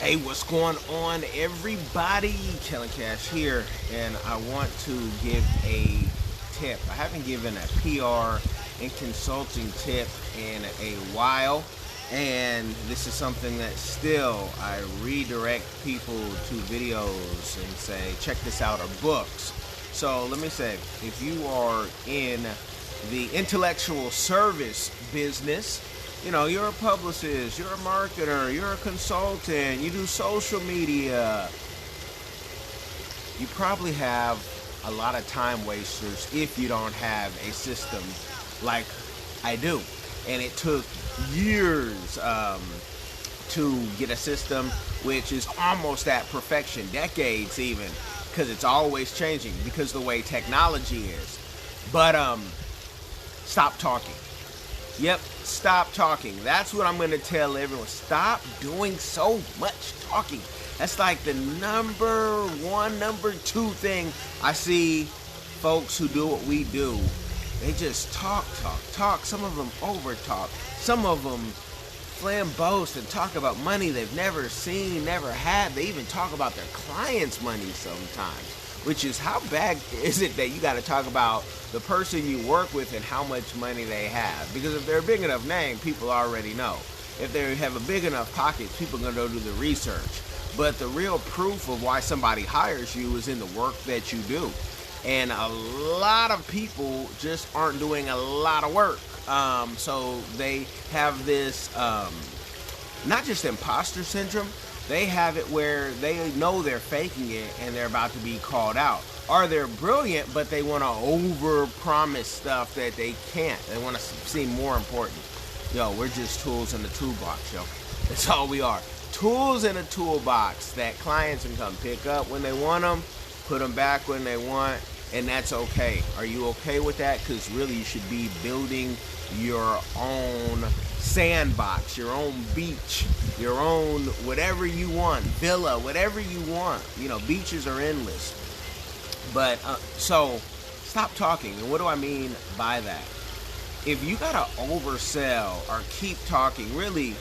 Hey, what's going on, everybody? Kellen Cash here, and I want to give a tip. I haven't given a PR and consulting tip in a while, and this is something that still I redirect people to videos and say, check this out, or books. So let me say, if you are in the intellectual service business, you're a publicist, you're a marketer, you're a consultant, you do social media, you probably have a lot of time wasters if you don't have a system like I do. And it took years to get a system which is almost at perfection, decades even, because it's always changing because of the way technology is. But stop talking. Yep, stop talking. That's what I'm going to tell everyone. Stop doing so much talking. That's like the number one, number two thing I see folks who do what we do. They just talk. Some of them over talk. Some of them flamboast and talk about money they've never seen, never had. They even talk about their clients' money sometimes. Which is, how bad is it that you got to talk about the person you work with and how much money they have? Because if they're a big enough name, people already know. If they have a big enough pockets, people are going to go do the research. But the real proof of why somebody hires you is in the work that you do. And a lot of people just aren't doing a lot of work. So they have this, not just imposter syndrome, they have it where they know they're faking it and they're about to be called out. Or they're brilliant, but they want to over-promise stuff that they can't. They want to seem more important. Yo, we're just tools in the toolbox, yo. That's all we are. Tools in a toolbox that clients can come pick up when they want them, put them back when they want, and that's okay. Are you okay with that? Because really you should be building your own sandbox, your own beach, your own whatever you want, villa, whatever you want. Beaches are endless. But so stop talking. And what do I mean by that? If you gotta oversell or keep talking, really,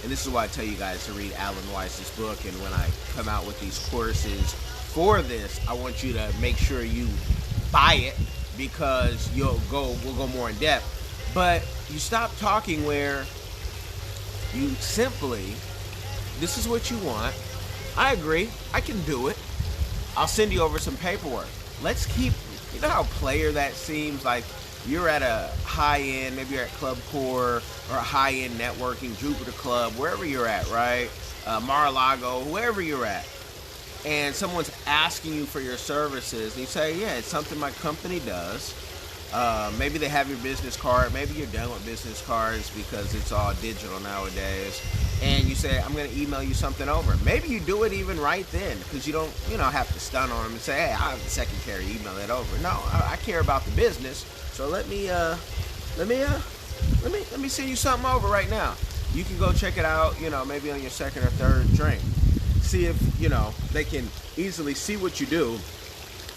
and this is why I tell you guys to read Alan Weiss's book, and when I come out with these courses for this, I want you to make sure you buy it, because we'll go more in depth. But you stop talking where you simply, this is what you want. I agree. I can do it. I'll send you over some paperwork. Let's keep, you know how player that seems? Like you're at a high-end, maybe you're at Club Core or a high-end networking, Jupiter Club, wherever you're at, right? Mar-a-Lago, wherever you're at. And someone's asking you for your services. And you say, yeah, it's something my company does. Maybe they have your business card. Maybe you're done with business cards because it's all digital nowadays. And you say, I'm going to email you something over. Maybe you do it even right then, because you don't, have to stun on them and say, hey, I have the secretary, email it over. No, I care about the business. So let me send you something over right now. You can go check it out, maybe on your second or third drink. See if, they can easily see what you do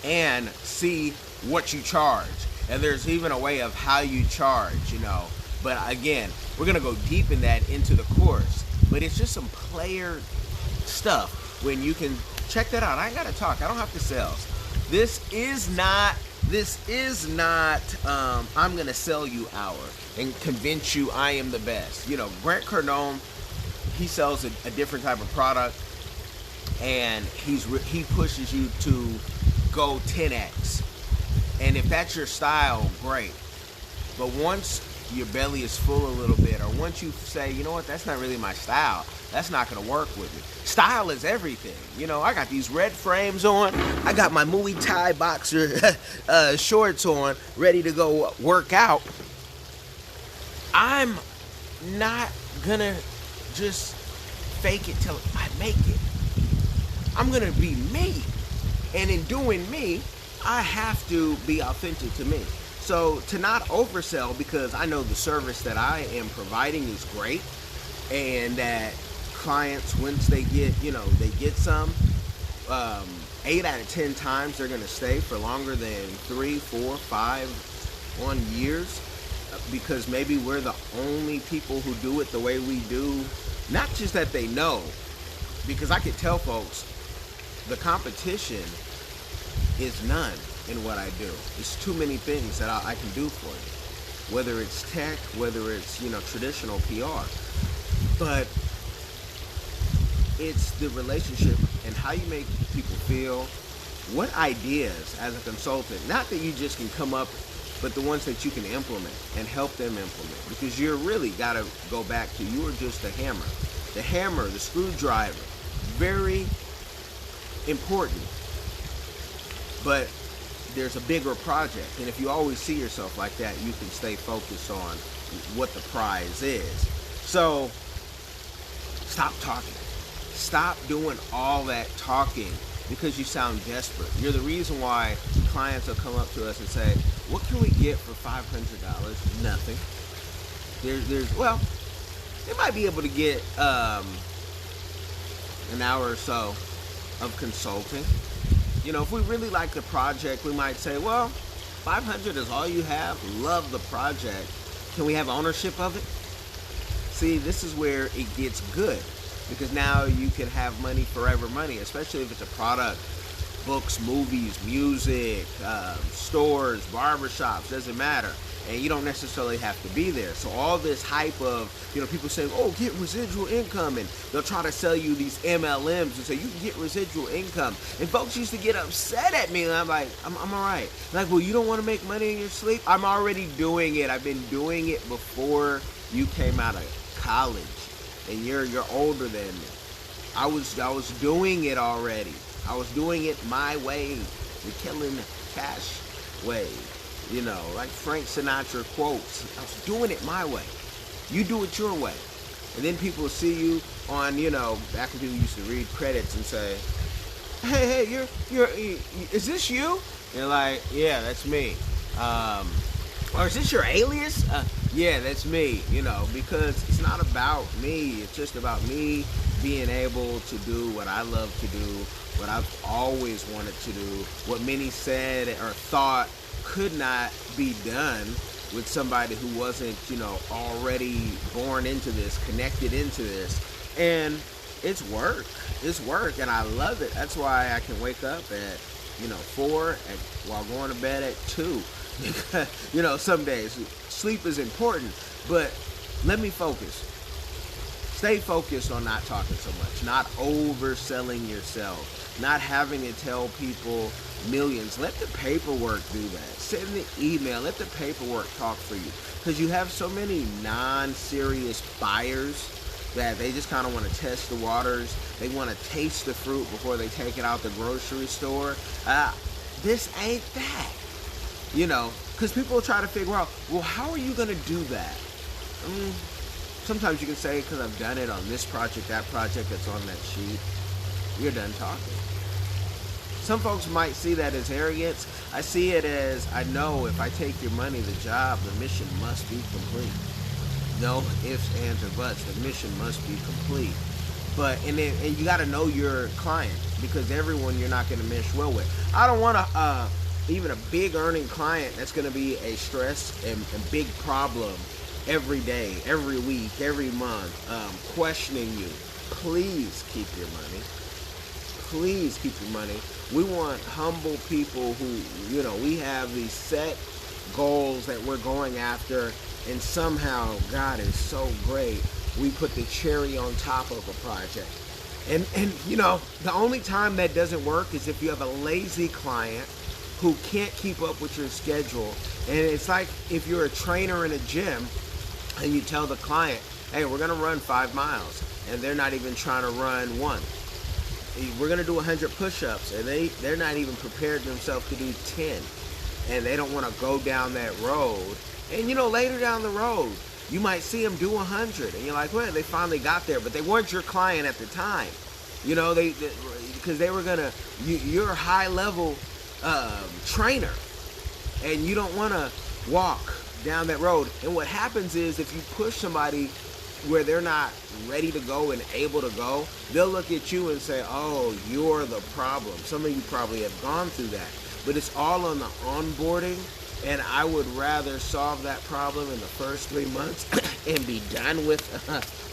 and see what you charge. And there's even a way of how you charge, But again, we're going to go deep in that into the course. But it's just some player stuff when you can check that out. I ain't got to talk. I don't have to sell. This is not, I'm going to sell you hour and convince you I am the best. Grant Cardone, he sells a different type of product, and he pushes you to go 10x. And if that's your style, great. But once your belly is full a little bit, or once you say, you know what, that's not really my style, that's not going to work with me. Style is everything. I got these red frames on. I got my Muay Thai boxer shorts on, ready to go work out. I'm not going to just fake it till I make it. I'm going to be me. And in doing me, I have to be authentic to me. So to not oversell, because I know the service that I am providing is great, and that clients, once they get, they get some, 8 out of 10 times they're going to stay for longer than 3, 4, 5, 1 years, because maybe we're the only people who do it the way we do. Not just that they know, Because I could tell folks the competition is none in what I do. It's too many things that I can do for you, whether it's tech, whether it's, traditional PR. But it's the relationship and how you make people feel, what ideas as a consultant, not that you just can come up, but the ones that you can implement and help them implement. Because you're really got to go back to, you are just a hammer. The hammer, the screwdriver, very important. But there's a bigger project. And if you always see yourself like that, you can stay focused on what the prize is. So stop talking. Stop doing all that talking because you sound desperate. You're the reason why clients will come up to us and say, what can we get for $500? Nothing. Well, they might be able to get an hour or so of consulting. If we really like the project, we might say, well, $500 is all you have. Love the project. Can we have ownership of it? See, this is where it gets good, because now you can have money, forever money, especially if it's a product. Books, movies, music, stores, barbershops, doesn't matter. And you don't necessarily have to be there. So all this hype of, people saying, oh, get residual income. And they'll try to sell you these MLMs and say, you can get residual income. And folks used to get upset at me. And I'm like, I'm all right. Like, well, you don't want to make money in your sleep? I'm already doing it. I've been doing it before you came out of college. And you're older than me. I was doing it already. I was doing it my way, the Killing Cash way. Like Frank Sinatra quotes, I was doing it my way. You do it your way. And then people see you on, back when people used to read credits and say, hey, is this you? And they're like, yeah, that's me. Or is this your alias? Yeah, that's me, because it's not about me. It's just about me being able to do what I love to do, what I've always wanted to do, what many said or thought could not be done with somebody who wasn't, already born into this, connected into this. And it's work. It's work, and I love it. That's why I can wake up at, 4 while going to bed at 2. Because, some days sleep is important, but let me focus. Stay focused on not talking so much, not overselling yourself, not having to tell people millions. Let the paperwork do that. Send the email. Let the paperwork talk for you. Because you have so many non-serious buyers that they just kind of want to test the waters. They want to taste the fruit before they take it out the grocery store. This ain't that. Because people try to figure out, well, how are you going to do that? Sometimes you can say, because I've done it on this project, that project that's on that sheet. You're done talking. Some folks might see that as arrogance. I see it as, I know if I take your money, the job, the mission must be complete. No ifs, ands, or buts. The mission must be complete. But, and you got to know your client, because everyone you're not going to mesh well with. I don't want to, even a big earning client that's going to be a stress and big problem every day, every week, every month, questioning you. Please keep your money. Please keep your money. We want humble people who, we have these set goals that we're going after, and somehow God is so great, we put the cherry on top of a project. And the only time that doesn't work is if you have a lazy client who can't keep up with your schedule. And it's like if you're a trainer in a gym and you tell the client, hey, we're going to run 5 miles, and they're not even trying to run 1. We're going to do 100 push-ups, and they're not even prepared themselves to do 10. And they don't want to go down that road. And, later down the road, you might see them do 100. And you're like, well, they finally got there. But they weren't your client at the time. Because they were going to, you're a high-level trainer. And you don't want to walk down that road. And what happens is if you push somebody where they're not ready to go and able to go, they'll look at you and say, oh, you're the problem. Some of you probably have gone through that. But it's all on the onboarding, and I would rather solve that problem in the first 3 months and be done with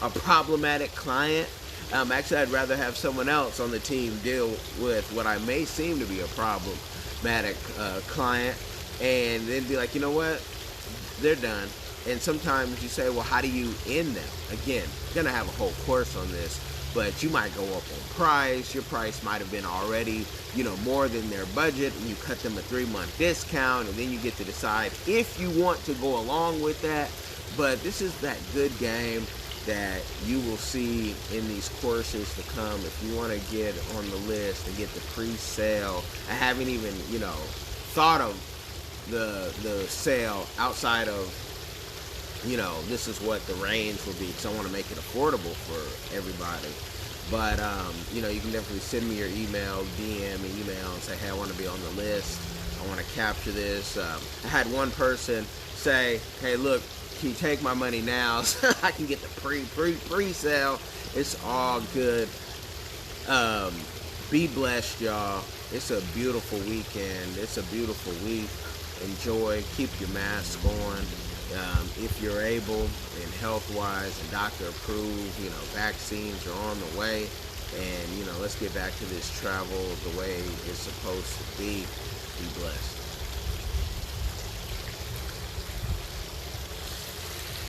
a problematic client Actually, I'd rather have someone else on the team deal with what I may seem to be a problematic client, and then be like, you know what, they're done. And sometimes you say, well, how do you end them? Again, gonna have a whole course on this, but you might go up on price. Your price might have been already, more than their budget, and you cut them a 3-month discount, and then you get to decide if you want to go along with that. But this is that good game that you will see in these courses to come. If you want to get on the list and get the pre-sale, I haven't even, thought of the sale outside of, this is what the range will be, because I want to make it affordable for everybody. But, you can definitely send me your email, DM me email, and say, hey, I want to be on the list. I want to capture this. I had one person say, hey, look, can you take my money now so I can get the pre-sale? It's all good. Be blessed, y'all. It's a beautiful weekend. It's a beautiful week. Enjoy. Keep your mask on. If you're able, and health-wise and doctor approved, vaccines are on the way. And, let's get back to this travel the way it's supposed to be. Be blessed.